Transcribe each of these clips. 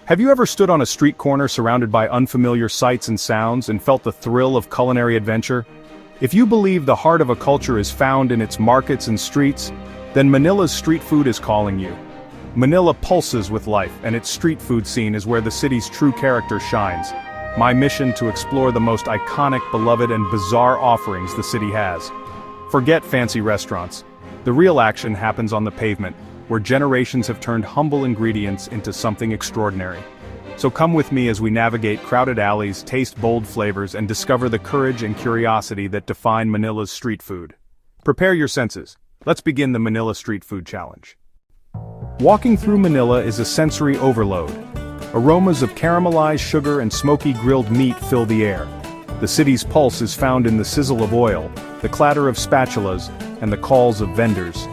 Have you ever stood on a street corner surrounded by unfamiliar sights and sounds and felt the thrill of culinary adventure? If you believe the heart of a culture is found in its markets and streets, then Manila's street food is calling you. Manila pulses with life, and its street food scene is where the city's true character shines. My mission to explore the most iconic, beloved, and bizarre offerings the city has. Forget fancy restaurants. The real action happens on the pavement, where generations have turned humble ingredients into something extraordinary. So come with me as we navigate crowded alleys, taste bold flavors, and discover the courage and curiosity that define Manila's street food. Prepare your senses. Let's begin the Manila Street Food Challenge. Walking through Manila is a sensory overload. Aromas of caramelized sugar and smoky grilled meat fill the air. The city's pulse is found in the sizzle of oil, the clatter of spatulas, and the calls of vendors.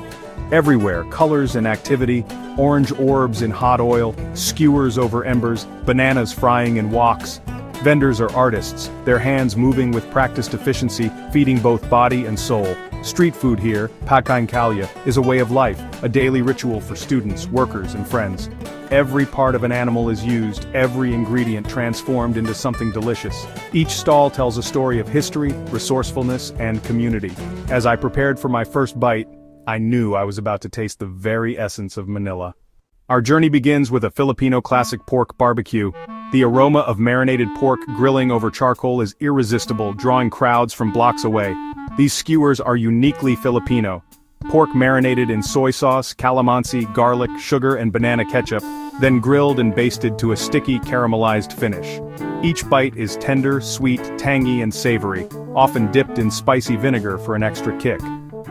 Everywhere, colors and activity, orange orbs in hot oil, skewers over embers, bananas frying in woks. Vendors are artists, their hands moving with practiced efficiency, feeding both body and soul. Street food here, pagkain kalye, is a way of life, a daily ritual for students, workers, and friends. Every part of an animal is used, every ingredient transformed into something delicious. Each stall tells a story of history, resourcefulness, and community. As I prepared for my first bite, I knew I was about to taste the very essence of Manila. Our journey begins with a Filipino classic pork barbecue. The aroma of marinated pork grilling over charcoal is irresistible, drawing crowds from blocks away. These skewers are uniquely Filipino. Pork marinated in soy sauce, calamansi, garlic, sugar, and banana ketchup, then grilled and basted to a sticky, caramelized finish. Each bite is tender, sweet, tangy, and savory, often dipped in spicy vinegar for an extra kick.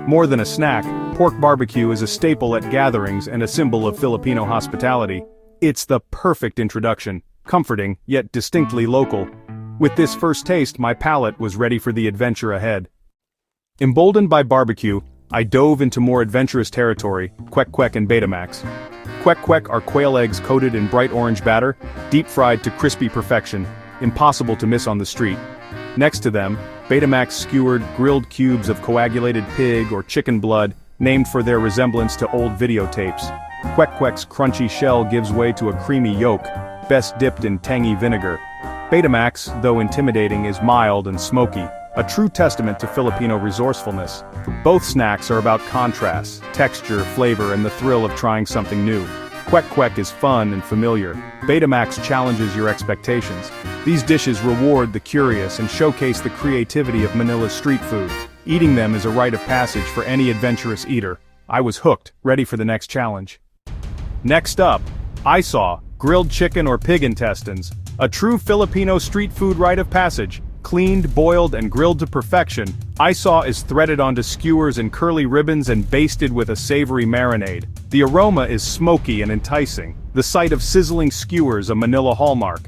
More than a snack, pork barbecue is a staple at gatherings and a symbol of Filipino hospitality. It's the perfect introduction, comforting, yet distinctly local. With this first taste, my palate was ready for the adventure ahead. Emboldened by barbecue, I dove into more adventurous territory, Quack and Betamax. Quack are quail eggs coated in bright orange batter, deep-fried to crispy perfection, impossible to miss on the street. Next to them, Betamax skewered grilled cubes of coagulated pig or chicken blood, named for their resemblance to old videotapes. Quack's crunchy shell gives way to a creamy yolk, best dipped in tangy vinegar. Betamax, though intimidating, is mild and smoky, a true testament to Filipino resourcefulness. Both snacks are about contrast, texture, flavor, and the thrill of trying something new. Quack is fun and familiar. Betamax challenges your expectations. These dishes reward the curious and showcase the creativity of Manila's street food. Eating them is a rite of passage for any adventurous eater. I was hooked, ready for the next challenge. Next up, I saw grilled chicken or pig intestines, a true Filipino street food rite of passage. Cleaned, boiled, and grilled to perfection, Isaw is threaded onto skewers and curly ribbons and basted with a savory marinade. The aroma is smoky and enticing, the sight of sizzling skewers a Manila hallmark.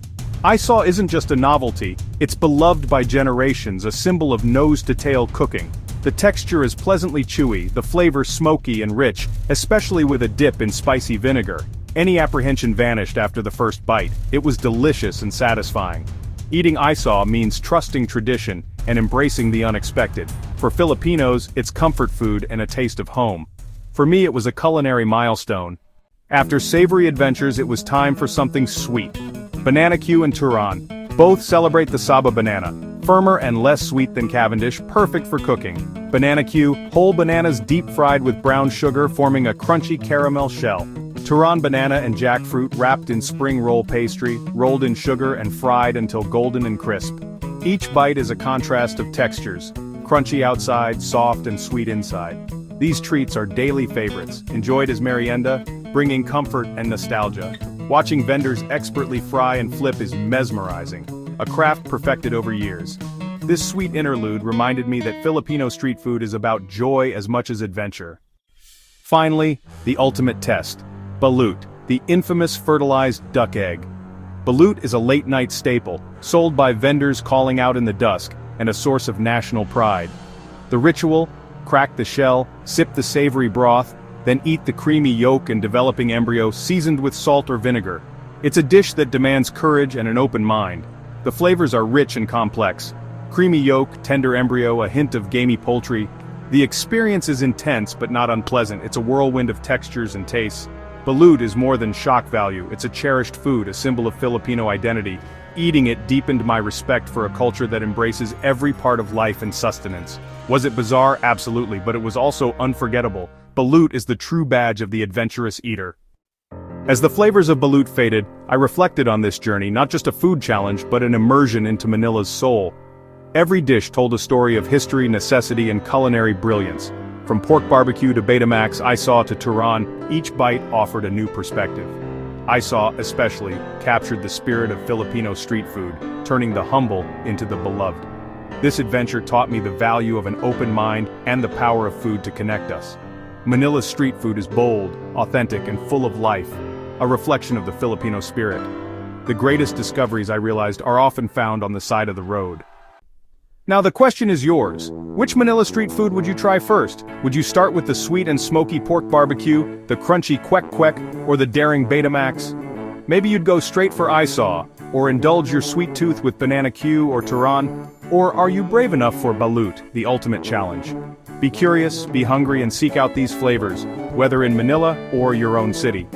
Isaw isn't just a novelty, it's beloved by generations, a symbol of nose-to-tail cooking. The texture is pleasantly chewy, the flavor smoky and rich, especially with a dip in spicy vinegar. Any apprehension vanished after the first bite. It was delicious and satisfying. Eating Isaw means trusting tradition and embracing the unexpected. For Filipinos, it's comfort food and a taste of home. For me, it was a culinary milestone. After savory adventures, it was time for something sweet. Banana Q and Turon. Both celebrate the Saba banana. Firmer and less sweet than Cavendish, perfect for cooking. Banana Q, whole bananas deep fried with brown sugar forming a crunchy caramel shell. Turon banana and jackfruit wrapped in spring roll pastry, rolled in sugar and fried until golden and crisp. Each bite is a contrast of textures, crunchy outside, soft and sweet inside. These treats are daily favorites, enjoyed as merienda, bringing comfort and nostalgia. Watching vendors expertly fry and flip is mesmerizing, a craft perfected over years. This sweet interlude reminded me that Filipino street food is about joy as much as adventure. Finally, the ultimate test. Belvelute, the infamous fertilized duck egg. Belvelute is a late-night staple, sold by vendors calling out in the dusk, and a source of national pride. The ritual: crack the shell, sip the savory broth, then eat the creamy yolk and developing embryo seasoned with salt or vinegar. It's a dish that demands courage and an open mind. The flavors are rich and complex. Creamy yolk, tender embryo, a hint of gamey poultry. The experience is intense but not unpleasant. It's a whirlwind of textures and tastes. Belvelute is more than shock value, it's a cherished food, a symbol of Filipino identity. Eating it deepened my respect for a culture that embraces every part of life and sustenance. Was it bizarre? Absolutely, but it was also unforgettable. Belvelute is the true badge of the adventurous eater. As the flavors of Belvelute faded, I reflected on this journey, not just a food challenge, but an immersion into Manila's soul. Every dish told a story of history, necessity, and culinary brilliance. From pork barbecue to Betamax, Isaw to Turon, each bite offered a new perspective. Isaw, especially, captured the spirit of Filipino street food, turning the humble into the beloved. This adventure taught me the value of an open mind and the power of food to connect us. Manila's street food is bold, authentic, and full of life, a reflection of the Filipino spirit. The greatest discoveries, I realized, are often found on the side of the road. Now the question is yours. Which Manila street food would you try first? Would you start with the sweet and smoky pork barbecue, the crunchy Quack, or the daring Betamax? Maybe you'd go straight for Isaw, or indulge your sweet tooth with banana Q or Turon, or are you brave enough for Belvelute, the ultimate challenge? Be curious, be hungry, and seek out these flavors, whether in Manila or your own city.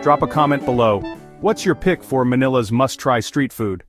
Drop a comment below. What's your pick for Manila's must-try street food?